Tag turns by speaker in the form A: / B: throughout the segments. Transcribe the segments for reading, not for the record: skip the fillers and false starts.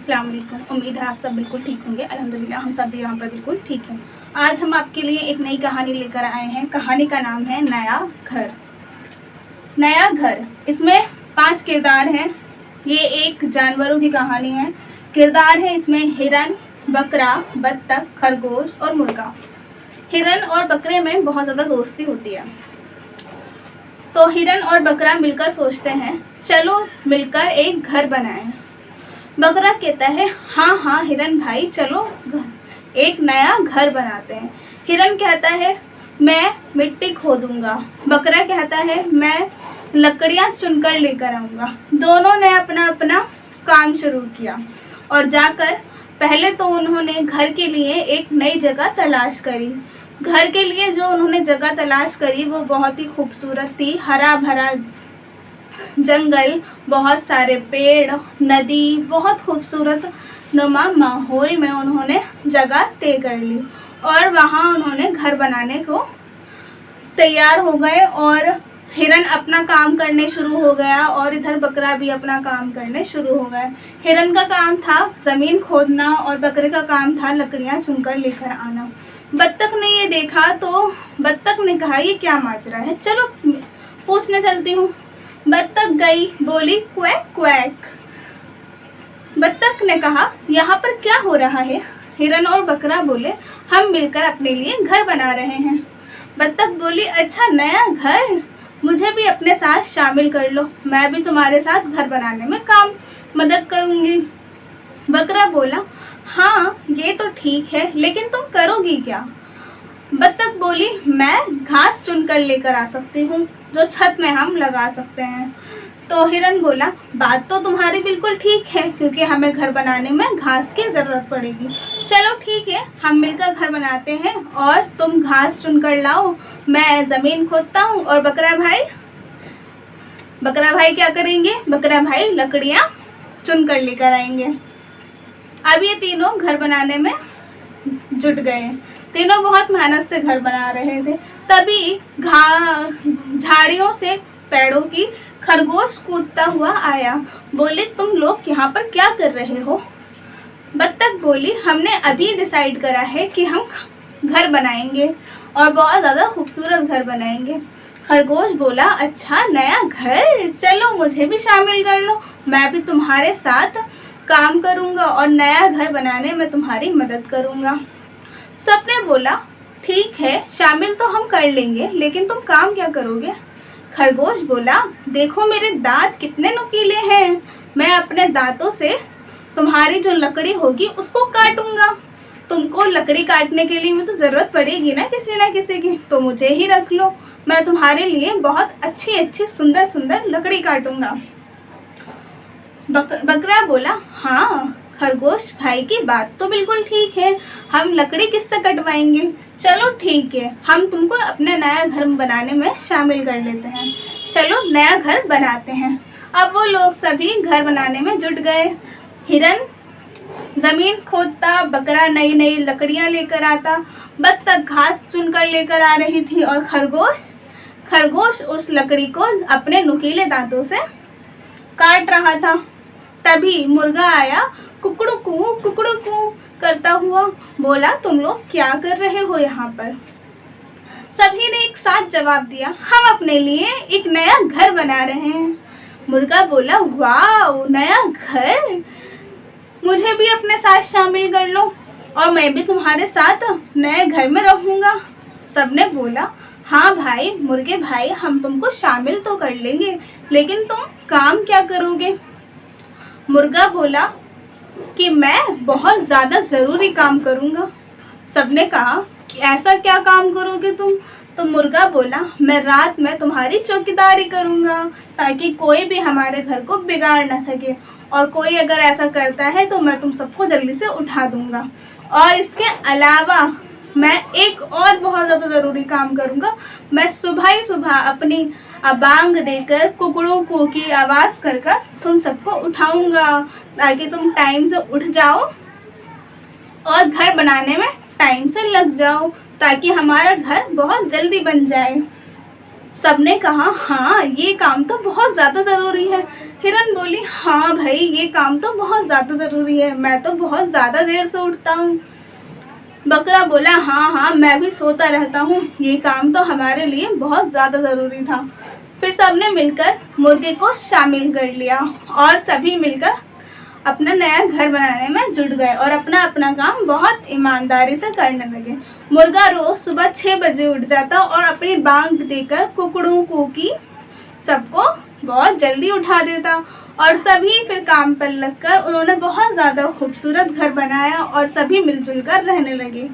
A: अस्सलाम वालेकुम। उम्मीद है आप सब बिल्कुल ठीक होंगे। अल्हम्दुलिल्लाह हम सब भी यहाँ पर बिल्कुल ठीक हैं। आज हम आपके लिए एक नई कहानी लेकर आए हैं। कहानी का नाम है नया घर। नया घर, इसमें 5 किरदार हैं। ये एक जानवरों की कहानी है। किरदार है इसमें हिरन, बकरा, बत्तख, खरगोश और मुर्गा। हिरन और बकरे में बहुत ज़्यादा दोस्ती होती है। तो हिरन और बकरा मिलकर सोचते हैं चलो मिलकर एक घर बनाएं। बकरा कहता है हाँ हाँ हिरन भाई चलो एक नया घर बनाते हैं। हिरन कहता है मैं मिट्टी खोदूंगा। बकरा कहता है मैं लकड़ियाँ चुनकर लेकर आऊँगा। दोनों ने अपना अपना काम शुरू किया और जाकर पहले तो उन्होंने घर के लिए एक नई जगह तलाश करी। घर के लिए जो उन्होंने जगह तलाश करी वो बहुत ही खूबसूरत थी। हरा भरा जंगल, बहुत सारे पेड़, नदी, बहुत खूबसूरत नुमा माहौल में उन्होंने जगह तय कर ली और वहाँ उन्होंने घर बनाने को तैयार हो गए। और हिरन अपना काम करने शुरू हो गया और इधर बकरा भी अपना काम करने शुरू हो गए। हिरन का काम था ज़मीन खोदना और बकरे का काम था लकड़ियाँ चुनकर लेकर आना। बत्तख ने ये देखा तो बत्तख ने कहा ये क्या माजरा है, चलो पूछने चलती हूँ। बत्तख गई, बोली क्वैक क्वैक। बत्तख ने कहा यहाँ पर क्या हो रहा है। हिरन और बकरा बोले हम मिलकर अपने लिए घर बना रहे हैं। बत्तख बोली अच्छा नया घर, मुझे भी अपने साथ शामिल कर लो, मैं भी तुम्हारे साथ घर बनाने में मदद करूँगी। बकरा बोला हाँ ये तो ठीक है लेकिन तुम करोगी क्या। बत्तख बोली मैं घास चुनकर लेकर आ सकती हूँ जो छत में हम लगा सकते हैं। तो हिरन बोला बात तो तुम्हारी बिल्कुल ठीक है क्योंकि हमें घर बनाने में घास की ज़रूरत पड़ेगी। चलो ठीक है हम मिलकर घर बनाते हैं और तुम घास चुनकर लाओ, मैं ज़मीन खोदता हूँ और बकरा भाई क्या करेंगे, बकरा भाई लकड़ियाँ चुनकर लेकर आएंगे। अब ये तीनों घर बनाने में जुट गए। तीनों बहुत मेहनत से घर बना रहे थे। तभी झाड़ियों से पेड़ों की खरगोश कूदता हुआ आया। बोले तुम लोग यहाँ पर क्या कर रहे हो। बत्तख बोली हमने अभी डिसाइड करा है कि हम घर बनाएंगे और बहुत ज़्यादा खूबसूरत घर बनाएंगे। खरगोश बोला अच्छा नया घर, चलो मुझे भी शामिल कर लो, मैं भी तुम्हारे साथ काम करूँगा और नया घर बनाने में तुम्हारी मदद करूँगा। सबने बोला ठीक है शामिल तो हम कर लेंगे लेकिन तुम काम क्या करोगे। खरगोश बोला देखो मेरे दांत कितने नुकीले हैं, मैं अपने दांतों से तुम्हारी जो लकड़ी होगी उसको काटूंगा। तुमको लकड़ी काटने के लिए तो ज़रूरत पड़ेगी ना किसी की, तो मुझे ही रख लो, मैं तुम्हारे लिए बहुत अच्छी सुंदर सुंदर लकड़ी काटूंगा। बकरा बोला हाँ खरगोश भाई की बात तो बिल्कुल ठीक है, हम लकड़ी किससे कटवाएंगे, चलो ठीक है हम तुमको अपने नया घर बनाने में शामिल कर लेते हैं, चलो नया घर बनाते हैं। अब वो लोग सभी घर बनाने में जुट गए। हिरन ज़मीन खोदता, बकरा नई नई लकड़ियाँ लेकर आता, बत्तख घास चुनकर लेकर आ रही थी और खरगोश उस लकड़ी को अपने नुकीले दांतों से काट रहा था। तभी मुर्गा आया कुकड़ू कू करता हुआ, बोला तुम लोग क्या कर रहे हो यहाँ पर। सभी ने एक साथ जवाब दिया हम अपने लिए एक नया घर बना रहे हैं। मुर्गा बोला वाह नया घर, मुझे भी अपने साथ शामिल कर लो और मैं भी तुम्हारे साथ नए घर में रहूँगा। सबने बोला हाँ भाई मुर्गे भाई हम तुमको शामिल तो कर लेंगे लेकिन तुम काम क्या करोगे। मुर्गा बोला कि मैं बहुत ज़्यादा ज़रूरी काम करूँगा। सबने कहा कि ऐसा क्या काम करोगे तुम। तो मुर्गा बोला मैं रात में तुम्हारी चौकीदारी करूँगा ताकि कोई भी हमारे घर को बिगाड़ ना सके और कोई अगर ऐसा करता है तो मैं तुम सबको जल्दी से उठा दूँगा। और इसके अलावा मैं एक और बहुत ज़्यादा ज़रूरी काम करूँगा, मैं सुबह ही सुबह अपनी बांग देकर कुकड़ों को की आवाज़ कर तुम सबको उठाऊँगा ताकि तुम टाइम से उठ जाओ और घर बनाने में टाइम से लग जाओ ताकि हमारा घर बहुत जल्दी बन जाए। सबने कहा हाँ ये काम तो बहुत ज़्यादा ज़रूरी है। हिरन बोली हाँ भाई ये काम तो बहुत ज़्यादा ज़रूरी है, मैं तो बहुत ज़्यादा देर से उठता हूँ। बकरा बोला हाँ हाँ मैं भी सोता रहता हूँ, ये काम तो हमारे लिए बहुत ज़्यादा ज़रूरी था। फिर सबने मिलकर मुर्गे को शामिल कर लिया और सभी मिलकर अपना नया घर बनाने में जुट गए और अपना अपना काम बहुत ईमानदारी से करने लगे। मुर्गा रोज सुबह 6 बजे उठ जाता और अपनी बांग देकर कुकड़ों को की सबको बहुत जल्दी उठा देता और सभी फिर काम पर लगकर उन्होंने बहुत ज़्यादा खूबसूरत घर बनाया और सभी मिलजुल कर रहने लगे।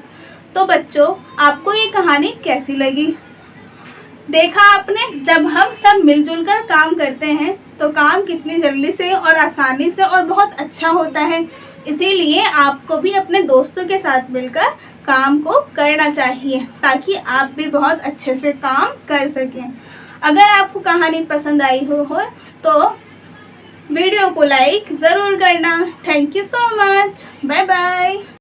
A: तो बच्चों आपको ये कहानी कैसी लगी? देखा आपने, जब हम सब मिलजुल कर काम करते हैं तो काम कितनी जल्दी से और आसानी से और बहुत अच्छा होता है। इसीलिए आपको भी अपने दोस्तों के साथ मिलकर काम को करना चाहिए ताकि आप भी बहुत अच्छे से काम कर सकें। अगर आपको कहानी पसंद आई हो तो वीडियो को लाइक ज़रूर करना। Thank you so much. Bye bye.